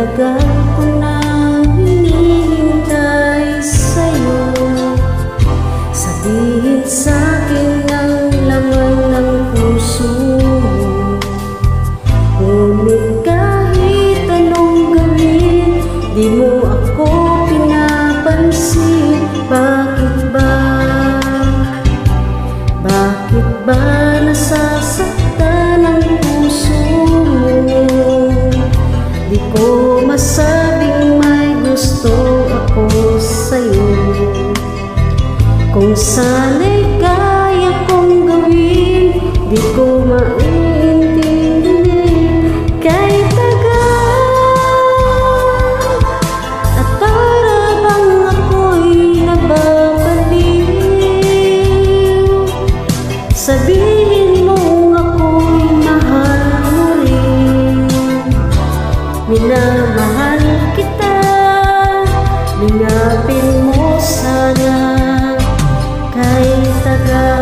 tagal ko nang hinihintay sa'yo. Sabihin sa'kin ang laman ng puso mo. Ngunit kahit anong gawin, di mo ako pinapansin. Bakit ba? Bakit ba nasasaktan ang puso mo? Di ko masabing may gusto ako sa'yo. Kung sana'y kaya kong gawin, di ko maiintindi. Kahit tagal at para bang ako'y nababaliw. Sabihin mong ako'y mahal mo rin. Minamahal kita, lingapin mo sana kahit tagal.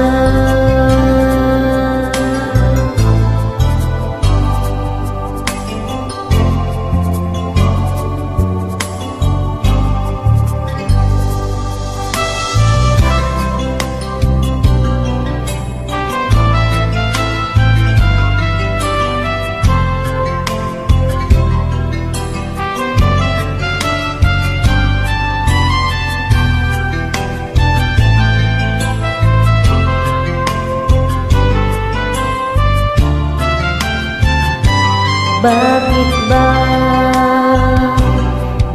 Bakit ba?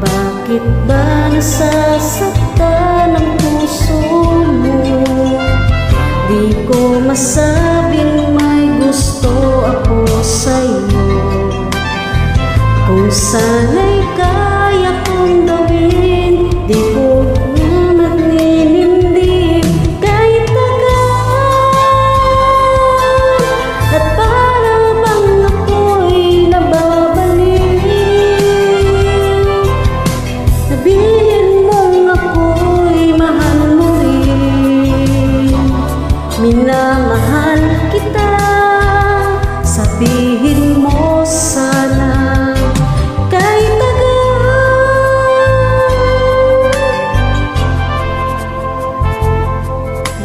Bakit ba nasasaktan ang puso mo? Di ko masabing may gusto ako sa'yo. Kung sana'y kaya kong gawin, di ko na magninimdim. Kahit tagal at para bang ako'y nababaliw. Sabihin mong ako'y mahal mo rin. Minamahal kita, sabihin mo sana kahit tagal.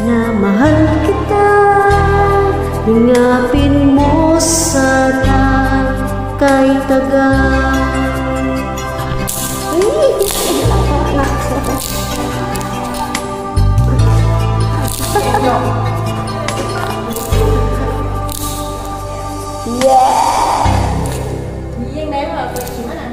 Na mahal kita, hingapin mo sana kahit tagal. Yeah. Yang lain apa? Gimana?